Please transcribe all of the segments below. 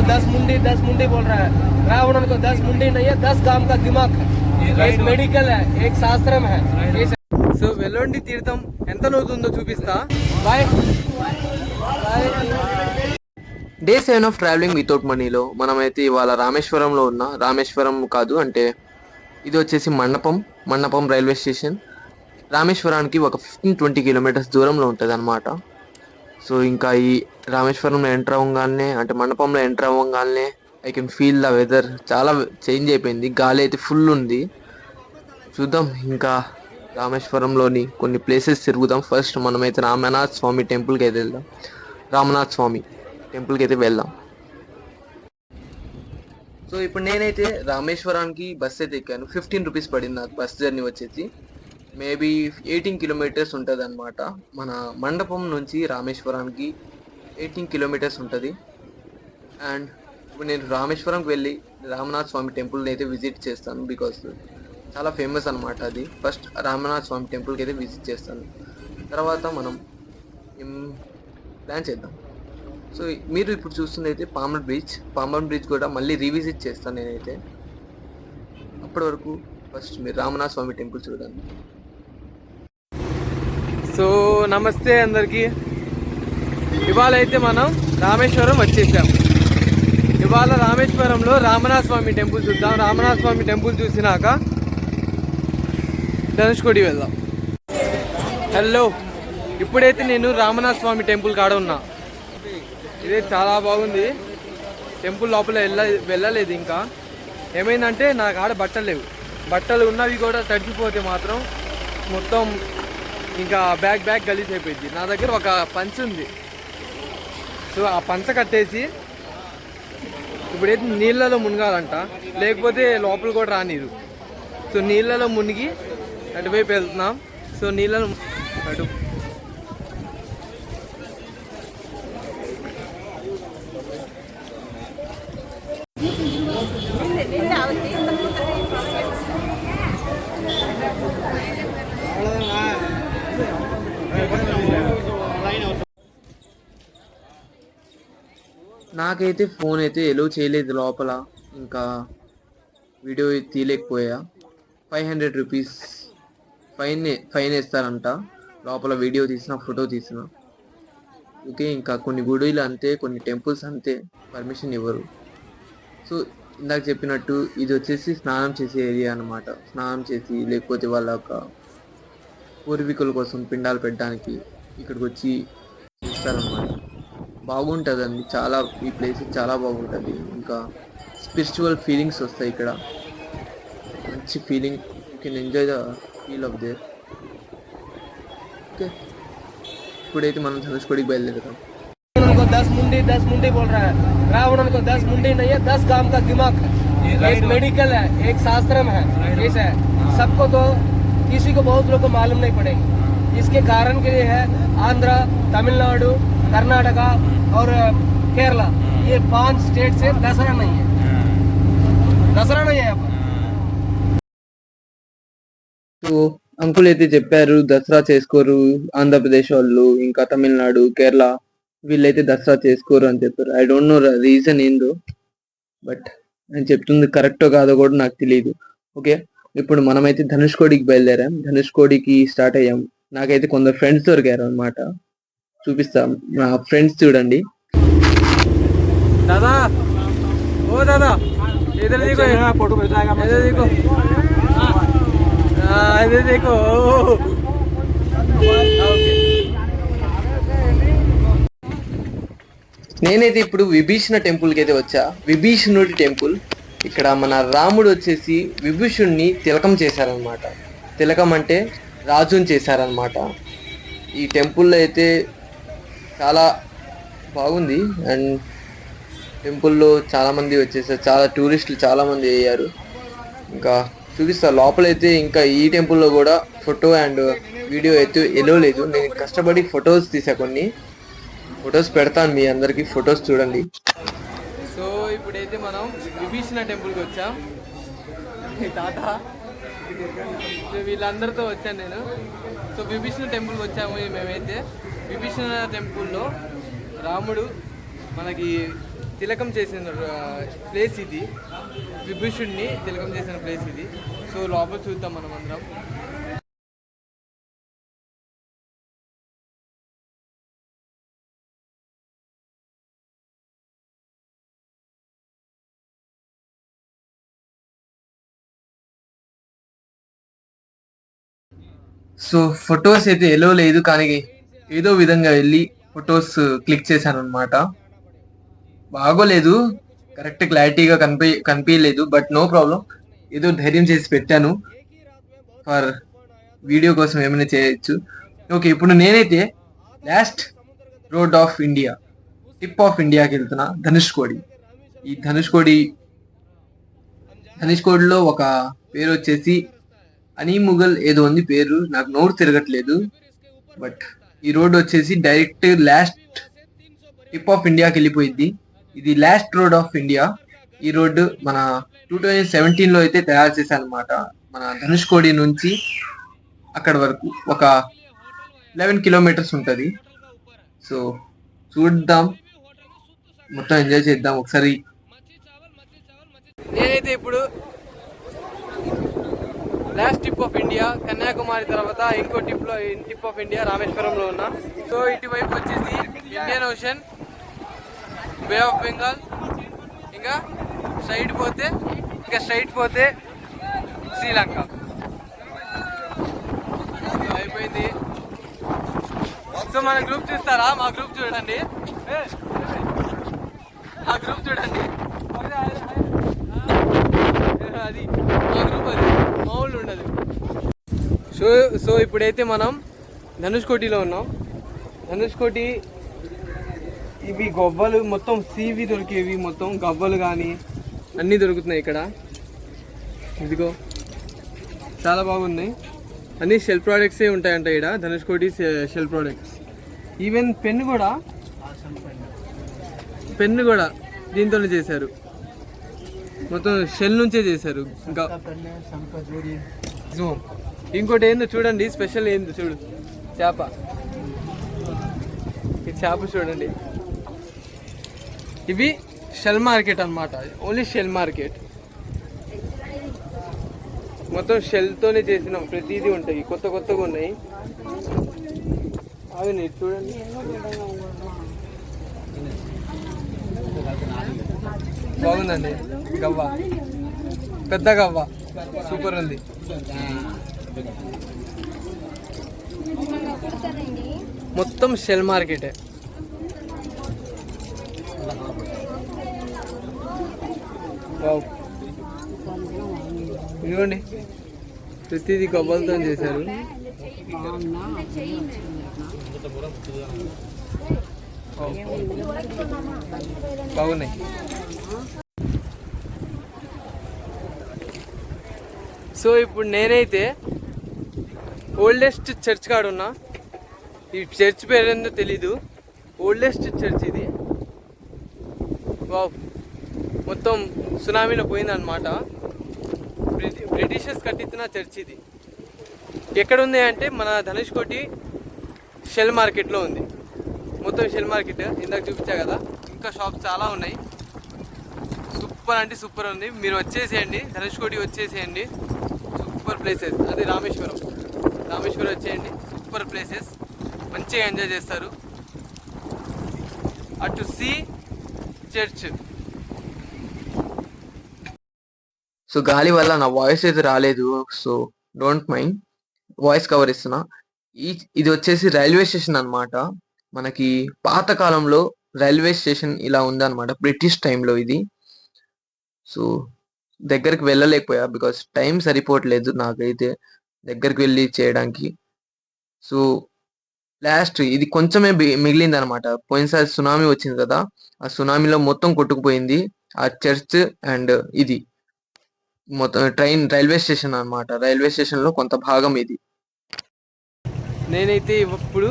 10 मुंडी बोल रहा है। रावण को 10 मुंडी नहीं है, 10 काम का दिमाग है। एक मेडिकल है, एक शास्त्रम है। సో వెల్లుండి తీర్థం ఎంత లోతుందో చూపిస్తా. Bye. Day 7 of travelling without మనీలో మనమైతే ఇవాళ రామేశ్వరంలో ఉన్న రామేశ్వరం కాదు అంటే ఇది వచ్చేసి మండపం రైల్వే స్టేషన్. రామేశ్వరానికి ఒక 15-20 కిలోమీటర్స్ దూరంలో ఉంటుంది అనమాట. సో ఇంకా ఈ రామేశ్వరంలో ఎంటర్ అవ్వగానే అంటే మండపంలో ఎంటర్ అవ్వగానే I can feel the weather చాలా చేంజ్ అయిపోయింది. గాలి అయితే ఫుల్ ఉంది. చూద్దాం ఇంకా రామేశ్వరంలోని కొన్ని ప్లేసెస్ తిరుగుదాం. ఫస్ట్ మనమైతే రామనాథ్ స్వామి టెంపుల్కి అయితే వెళ్దాం. రామనాథ్ స్వామి టెంపుల్కి అయితే వెళ్దాం. సో ఇప్పుడు నేనైతే రామేశ్వరానికి బస్ అయితే ఎక్కాను. 15 రూపీస్ పడింది నాకు బస్ జర్నీ వచ్చేసి. మేబీ 18 కిలోమీటర్స్ ఉంటుంది అనమాట. మన మండపం నుంచి రామేశ్వరానికి 18 కిలోమీటర్స్ ఉంటుంది. అండ్ ఇప్పుడు నేను రామేశ్వరంకి వెళ్ళి రామనాథ్ స్వామి టెంపుల్ని అయితే విజిట్ చేస్తాను. బికాస్ చాలా ఫేమస్ అనమాట అది. ఫస్ట్ రామనాథ్ స్వామి టెంపుల్కి అయితే విజిట్ చేస్తాను. తర్వాత మనం ప్లాన్ చేద్దాం. సో మీరు ఇప్పుడు చూస్తుంది అయితే పామర్ బ్రిడ్జ్ కూడా మళ్ళీ రీవిజిట్ చేస్తాను నేనైతే. అప్పటి వరకు ఫస్ట్ మీరు రామనాథ్ స్వామి టెంపుల్ చూడండి. సో నమస్తే అందరికీ. ఇవాళ అయితే మనం రామేశ్వరం వచ్చేసాం. ఇవాళ రామేశ్వరంలో రామనాథ స్వామి టెంపుల్ చూద్దాం. రామనాథ స్వామి టెంపుల్ చూసినాక ధనుష్కోడి వెళ్దాం. హలో, ఇప్పుడైతే నేను రామనాథ స్వామి టెంపుల్ కాడ ఉన్నా. ఇదే చాలా బాగుంది. టెంపుల్ లోపల వెళ్ళలేదు. ఇంకా ఏమైందంటే నాకు ఆడ బట్టలు లేవు. బట్టలు ఉన్నవి కూడా తడిచిపోతే మాత్రం మొత్తం ఇంకా బ్యాగ్ గలీజ్ అయిపోయింది. నా దగ్గర ఒక పంచ ఉంది. సో ఆ పంచ కట్టేసి ఇప్పుడైతే నీళ్ళలో మునగాలంట, లేకపోతే లోపల కూడా రానిరు. సో నీళ్ళలో మునిగి అటువైపు వెళ్తున్నాం. సో నీళ్ళలో అటు నాకైతే ఫోన్ అయితే ఎలో చేయలేదు లోపల. ఇంకా వీడియో తీయలేకపోయా. 500 రూపీస్ ఫైన్ వేస్తారంట లోపల వీడియో తీసిన ఫోటో తీసిన. ఓకే, ఇంకా కొన్ని గుడిలు అంతే, కొన్ని టెంపుల్స్ అంతే పర్మిషన్ ఇవ్వరు. సో ఇందాక చెప్పినట్టు ఇది వచ్చేసి స్నానం చేసే ఏరియా అనమాట. స్నానం చేసి లేకపోతే వాళ్ళ యొక్క పూర్వీకుల కోసం పిండాలు పెట్టడానికి ఇక్కడికి వచ్చి చేస్తారనమాట. బాగుంటుందండి చాలా. ఈ ప్లేస్ చాలా బాగుంటుంది. ఇంకా స్పిరిచువల్ ఫీలింగ్స్ వస్తాయి ఇక్కడ. మంచి feeling. You can enjoy the feel of their. Okay, ఇప్పుడైతే మనం ధనుష్కోడికి బయలుదేరుతాం. 10 मुंडी बोल रहा है। रावण को 10 मुंडी नहीं है, 10 काम का दिमाग है। एक मेडिकल है, एक शास्त्रम है। ऐसा है सबको, तो किसी को बहुत लोग को मालूम नहीं पड़ेगा। इसके कारण के लिए है आंध्र, तमिलनाडु, कर्नाटका और केरला, ये 5 स्टेट से दसरा नहीं है। दसरा नहीं है। సో అంకుల్ అయితే చెప్పారు దసరా చేసుకోరు ఆంధ్రప్రదేశ్ వాళ్ళు, ఇంకా తమిళనాడు, కేరళ వీళ్ళైతే దసరా చేసుకోరు అని చెప్పారు. ఐ డోంట్ నో రీజన్ ఏందో, బట్ నేను చెప్తుంది కరెక్టో కాదో కూడా నాకు తెలియదు. ఓకే, ఇప్పుడు మనమైతే ధనుష్కోడికి బయలుదేరాం. ధనుష్కోడికి స్టార్ట్ అయ్యాం. నాకైతే కొందరు ఫ్రెండ్స్ దొరికారు అనమాట. చూపిస్తాం నా ఫ్రెండ్స్. చూడండి. దాదా, ఓ దాదా, ఇधर देखो, फोटो भेज देगा, इधर देखो, इधर देखो. ఓకే, నేనైతే ఇప్పుడు విభీషణ టెంపుల్కి అయితే వచ్చా. విభీషణుడి టెంపుల్. ఇక్కడ మన రాముడు వచ్చేసి విభీషణుడిని తిలకం చేశారనమాట. తిలకం అంటే రాజుని చేశారనమాట. ఈ టెంపుల్లో అయితే చాలా బాగుంది. అండ్ టెంపుల్లో చాలామంది వచ్చేసారు, చాలా టూరిస్టులు చాలామంది అయ్యారు. ఇంకా చూపిస్తా లోపలైతే. ఇంకా ఈ టెంపుల్లో కూడా ఫోటో అండ్ వీడియో అయితే ఎలో లేదు. నేను కష్టపడి ఫొటోస్ తీసా, కొన్ని ఫొటోస్ పెడతాను మీ అందరికి. ఫొటోస్ చూడండి. సో ఇప్పుడైతే మనం విభీషణ టెంపుల్కి వచ్చాం. తాత వీళ్ళందరితో వచ్చాను నేను. సో విభీషణ టెంపుల్కి వచ్చాము మేమైతే. విభీషణ టెంపుల్లో రాముడు మనకి తిలకం చేసిన ప్లేస్ ఇది, విభూషుడిని తిలకం చేసిన ప్లేస్ ఇది. సో లోపల చూద్దాం మనం అందరం. సో ఫొటోస్ అయితే ఎలో లేదు, కానీ ఏదో విధంగా వెళ్ళి ఫొటోస్ క్లిక్ చేశాను అనమాట. బాగోలేదు, కరెక్ట్ క్లారిటీగా కనిపించలేదు, బట్ నో ప్రాబ్లం, ఏదో ధైర్యం చేసి పెట్టాను. ఫర్ వీడియో కోసం ఏమైనా చేయొచ్చు. ఓకే, ఇప్పుడు నేనైతే last road of India, tip of ఇండియాకి వెళ్తున్నా, ధనుష్కోడి. ఈ ధనుష్కోడిలో ఒక పేరు వచ్చేసి అనిముగల్ ఏదో ఉంది పేరు, నాకు నోరు తిరగట్లేదు. బట్ ఈ రోడ్ వచ్చేసి డైరెక్ట్ లాస్ట్ టిప్ ఆఫ్ ఇండియాకి వెళ్ళిపోయింది. ఇది లాస్ట్ రోడ్ ఆఫ్ ఇండియా. ఈ రోడ్డు మన 2017లో అయితే తయారు చేశాను అనమాట. మన ధనుష్కోడి నుంచి అక్కడ వరకు ఒక 11 కిలోమీటర్స్ ఉంటుంది. సో చూద్దాం, మొత్తం ఎంజాయ్ చేద్దాం ఒకసారి. నేనైతే ఇప్పుడు last tip of India Kanyakumari తర్వాత ఇంకో టిప్ ఆఫ్ ఇండియా రామేశ్వరంలో ఉన్నా. సో ఇటువైపు వచ్చేసి Indian Ocean, bay of Bengal, ఇంకా స్ట్రైట్ పోతే శ్రీలంక అయిపోయింది. సో మన గ్రూప్ చూస్తారా? మా గ్రూప్ చూడండి, ఆ గ్రూప్ చూడండి, అది మా గ్రూప్, అది మామూలు ఉండదు. సో ఇప్పుడైతే మనం ధనుష్కోటిలో ఉన్నాం. ధనుష్కోటి ఇవి గవ్వలు మొత్తం సీవి దొరికేవి, మొత్తం గవ్వలు కానీ అన్నీ దొరుకుతున్నాయి ఇక్కడ. ఇదిగో చాలా బాగున్నాయి, అన్నీ షెల్ ప్రోడక్ట్సే ఉంటాయంట ఇక్కడ. Dhanushkodi shell products. Even pen కూడా దీంతోనే చేశారు, మొత్తం షెల్ నుంచే చేశారు. ఇంకా జూమ్ ఇంకోటి ఏందో చూడండి, స్పెషల్ ఏందో చూడు, చేప. ఈ చేప చూడండి. ఇవి షెల్ మార్కెట్ అన్నమాట, ఓన్లీ షెల్ మార్కెట్. మొత్తం షెల్తోనే చేసిన ప్రతిదీ ఉంటాయి, కొత్తగా ఉన్నాయి. అవి చూడండి, బాగుందండి. గవ్వ, పెద్ద గవ్వ, సూపర్ ఉంది. మొత్తం షెల్ మార్కెటే. ఇదిగోండి, ప్రతిదీ గవ్వలతో చేశారు. బాగున్నాయి. సో ఇప్పుడు నేనైతే ఓల్డెస్ట్ చర్చ్ కాడ ఉన్నా. ఈ చర్చ్ పేరేందో తెలీదు, ఓల్డెస్ట్ చర్చ్ ఇది. వావ్, మొత్తం సునామీలో పోయిందన్నమాట. బ్రిటిషర్స్ కట్టించిన చర్చ్ ఇది. ఎక్కడ ఉంది అంటే మన ధనుష్కోటి షెల్ మార్కెట్లో ఉంది. మొత్తం షెల్ మార్కెట్ ఇందాక చూపించా కదా. ఇంకా షాప్స్ చాలా ఉన్నాయి. సూపర్ అంటే సూపర్ ఉంది. మీరు వచ్చేసేయండి, ధనుష్కోటి వచ్చేసేయండి. Super places. అది రామేశ్వరం వచ్చేయండి. సూపర్ ప్లేసెస్, మంచిగా ఎంజాయ్ చేస్తారు. అటు సీ చర్చ్. సో గాలి వల్ల నా వాయిస్ అయితే రాలేదు, so don't mind, voice cover ఇస్తున్నా. ఇది వచ్చేసి రైల్వే స్టేషన్ అన్నమాట. మనకి పాత కాలంలో రైల్వే స్టేషన్ ఇలా ఉందన్నమాట, బ్రిటిష్ టైంలో ఇది. సో దగ్గరికి వెళ్ళలేకపోయా, బికాస్ టైం సరిపోవట్లేదు నాకైతే దగ్గరికి వెళ్ళి చేయడానికి. సో లాస్ట్ ఇది కొంచెమే మిగిలింది అనమాట. పోయినసారి సునామీ వచ్చింది కదా, ఆ సునామీలో మొత్తం కొట్టుకుపోయింది ఆ చర్చ్. అండ్ ఇది మొత్తం రైల్వే స్టేషన్ అన్నమాట. రైల్వే స్టేషన్ లో కొంత భాగం ఇది. నేనైతే ఇప్పుడు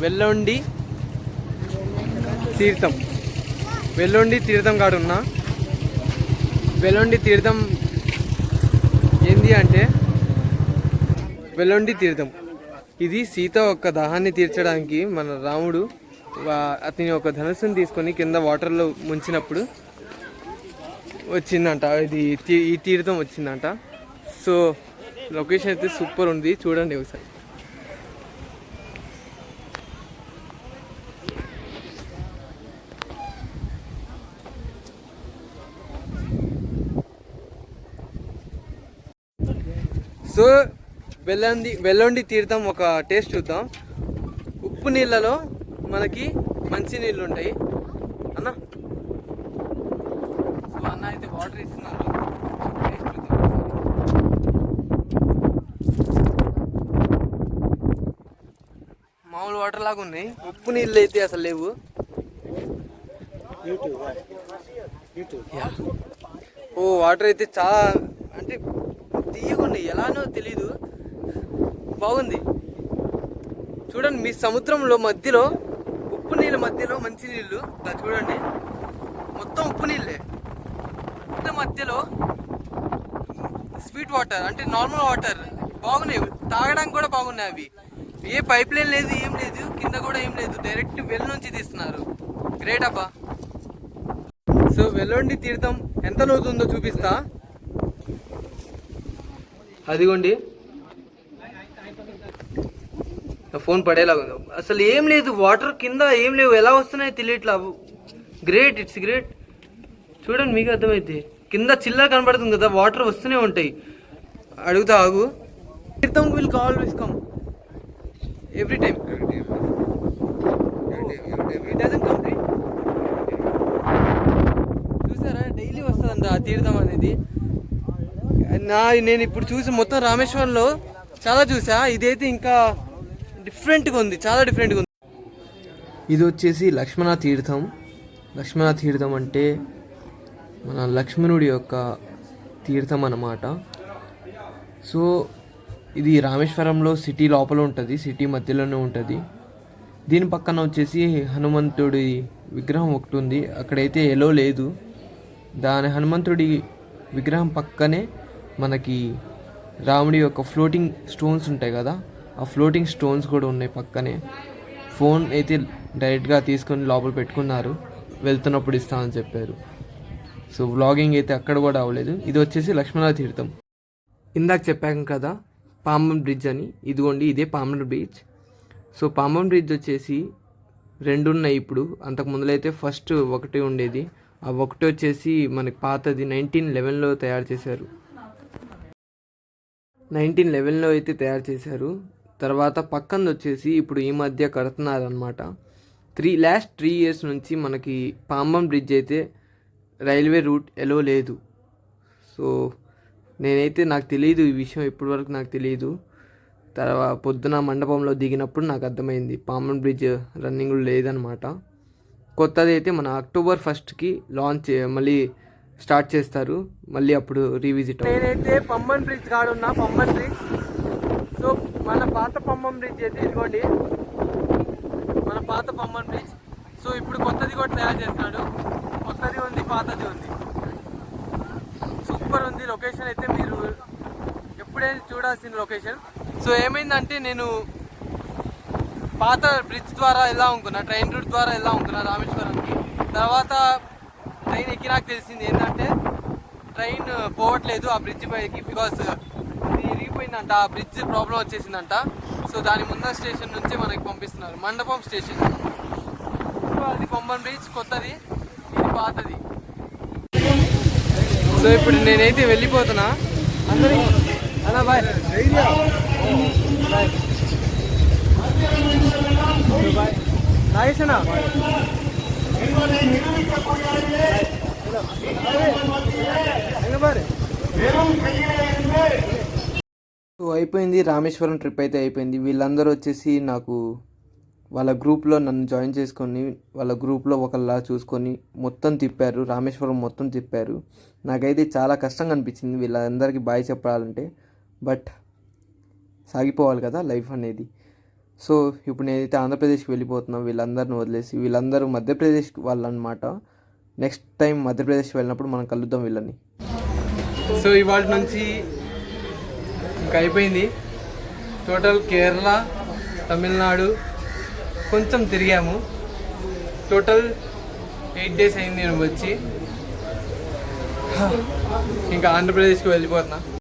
వెల్లుండి తీర్థం కాడ ఉన్నా. వెల్లుండి తీర్థం ఏంది అంటే, వెల్లుండి తీర్థం ఇది సీత యొక్క దాహాన్ని తీర్చడానికి మన రాముడు అతని ఒక ధనుస్సుని తీసుకొని కింద వాటర్లో ముంచినప్పుడు వచ్చిందంట, ఇది ఈ తీర్థం వచ్చిందంట. సో లొకేషన్ అయితే సూపర్ ఉంది, చూడండి ఒకసారి. సో వెల్లండి తీర్థం ఒక టేస్ట్ చూద్దాం. ఉప్పు నీళ్ళలో మనకి మంచి నీళ్ళు ఉంటాయి అన్న. సో అన్న అయితే వాటర్ ఇస్తున్నారు, టేస్ట్ చూద్దాం. మామూలు వాటర్ లాగా ఉన్నాయి, ఉప్పు నీళ్ళు అయితే అసలు లేవు. ఓ వాటర్ అయితే చాలా అంటే తీయగా ఉన్నాయి, ఎలానో తెలీదు, బాగుంది. చూడండి మీ సముద్రంలో మధ్యలో ఉప్పు నీళ్ళ మధ్యలో మంచి నీళ్ళు చూడండి, మొత్తం ఉప్పు నీళ్ళే. మధ్యలో స్వీట్ వాటర్ అంటే నార్మల్ వాటర్ బాగున్నాయి, తాగడానికి కూడా బాగున్నాయి. అవి ఏ పైప్ లైన్ లేదు, ఏం లేదు, కింద కూడా ఏం లేదు, డైరెక్ట్ వెల్ నుంచి తీస్తున్నారు. గ్రేట్ అబ్బా. సో వెల్లండి తీర్థం ఎంత లోతుందో చూపిస్తా. అదిగోండి ఫోన్ పడేలాగా ఉంది, అసలు ఏం లేదు, వాటర్ కింద ఏం లేవు, ఎలా వస్తున్నాయో తెలియట్లా. Great, it's great. చూడండి మీకు అర్థమైతే, కింద చిల్లా కనబడుతుంది కదా, వాటర్ వస్తూనే ఉంటాయి. అడుగుతా ఆగు. తీర్థం will always come every time. చూసారా, డైలీ వస్తుందంట ఆ తీర్థం అనేది. నేను ఇప్పుడు చూసి మొత్తం రామేశ్వరంలో చాలా చూసా, ఇదైతే ఇంకా డిఫరెంట్గా ఉంది, చాలా డిఫరెంట్గా ఉంది. ఇది వచ్చేసి లక్ష్మణ తీర్థం. లక్ష్మణ తీర్థం అంటే మన లక్ష్మణుడి యొక్క తీర్థం అన్నమాట. సో ఇది రామేశ్వరంలో సిటీ లోపల ఉంటుంది, సిటీ మధ్యలోనే ఉంటుంది. దీని పక్కన వచ్చేసి హనుమంతుడి విగ్రహం ఒకటి ఉంది, అక్కడైతే ఎలో లేదు. దాని హనుమంతుడి విగ్రహం పక్కనే మనకి రాముడి యొక్క ఫ్లోటింగ్ స్టోన్స్ ఉంటాయి కదా, ఆ ఫ్లోటింగ్ స్టోన్స్ కూడా ఉన్నాయి పక్కనే. ఫోన్ అయితే డైరెక్ట్గా తీసుకొని లోపల పెట్టుకున్నారు, వెళ్తున్నప్పుడు ఇస్తామని చెప్పారు. సో వ్లాగింగ్ అయితే అక్కడ కూడా అవ్వలేదు. ఇది వచ్చేసి లక్ష్మణ తీర్థం. ఇందాక చెప్పాం కదా పాంబన్ బ్రిడ్జ్ అని, ఇదిగోండి ఇదే Pamban bridge. So Pamban bridge వచ్చేసి 2 ఉన్నాయి ఇప్పుడు, అంతకు ముందులైతే ఫస్ట్ ఒకటి ఉండేది. ఆ ఒకటి వచ్చేసి మనకి పాతది 1911లో తయారు చేశారు. 1911లో అయితే తయారు చేశారు. తర్వాత పక్కన వచ్చేసి ఇప్పుడు ఈ మధ్య కడుతున్నారనమాట. లాస్ట్ 3 years నుంచి మనకి పాంబన్ బ్రిడ్జ్ అయితే రైల్వే రూట్ ఎలో లేదు. సో నేనైతే నాకు తెలియదు ఈ విషయం, ఇప్పటివరకు నాకు తెలియదు. తర్వాత పొద్దున మండపంలో దిగినప్పుడు నాకు అర్థమైంది పాంబన్ బ్రిడ్జ్ రన్నింగ్ లేదనమాట. కొత్తది అయితే మన October 1st లాంచ్ మళ్ళీ స్టార్ట్ చేస్తారు, మళ్ళీ అప్పుడు రీవిజిట్. నేనైతే పంబన్ బ్రిడ్జ్ కాడున్నా, పంబన్ బ్రిడ్జ్. సో మన పాత పంబన్ బ్రిడ్జ్ అయితే ఇదిగోండి, మన పాత పంబన్ బ్రిడ్జ్. సో ఇప్పుడు కొత్తది కూడా తయారు చేస్తాడు, కొత్తది ఉంది, పాతది ఉంది. సూపర్ ఉంది లొకేషన్ అయితే, మీరు ఎప్పుడైనా చూడాల్సిన లొకేషన్. సో ఏమైందంటే నేను పాత బ్రిడ్జ్ ద్వారా ఎలా అనుకున్నా, ట్రైన్ రూట్ ద్వారా ఎలా అనుకున్నా రామేశ్వరంకి. తర్వాత ట్రైన్ ఎక్కి నాకు తెలిసింది ఏంటంటే ట్రైన్ పోవట్లేదు ఆ బ్రిడ్జ్ పైకి, బికాస్ ఇది ఇరిగిపోయిందంట, ఆ బ్రిడ్జ్ ప్రాబ్లం వచ్చేసిందంట. సో దాని ముందర స్టేషన్ నుంచి మనకి పంపిస్తున్నారు, మండపం స్టేషన్. సో అది పంబన్ బ్రిడ్జ్ కొత్తది, ఇది పాతది. సో ఇప్పుడు నేనైతే వెళ్ళిపోతున్నా. అందరి అన్నా బాయ్ బాయ్ బాయ్ నాగేశనా. సో అయిపోయింది, రామేశ్వరం ట్రిప్ అయితే అయిపోయింది. వీళ్ళందరూ వచ్చేసి నాకు వాళ్ళ గ్రూప్లో నన్ను జాయిన్ చేసుకొని వాళ్ళ గ్రూప్లో ఒకళ్ళ చూసుకొని మొత్తం తిప్పారు, రామేశ్వరం మొత్తం తిప్పారు. నాకైతే చాలా కష్టంగా అనిపించింది వీళ్ళందరికీ బాయ్ చెప్పాలంటే, బట్ సాగిపోవాలి కదా లైఫ్ అనేది. సో ఇప్పుడు నేనైతే ఆంధ్రప్రదేశ్కి వెళ్ళిపోతున్నాను వీళ్ళందరిని వదిలేసి. వీళ్ళందరూ మధ్యప్రదేశ్ వాళ్ళు అనమాట. నెక్స్ట్ టైం మధ్యప్రదేశ్ వెళ్ళినప్పుడు మనం కలుద్దాం వీళ్ళని. సో ఇవాళ నుంచి ఇంకా అయిపోయింది. టోటల్ కేరళ, తమిళనాడు కొంచెం తిరిగాము. టోటల్ 8 days అయింది నేను వచ్చి. ఇంకా ఆంధ్రప్రదేశ్కి వెళ్ళిపోతున్నా.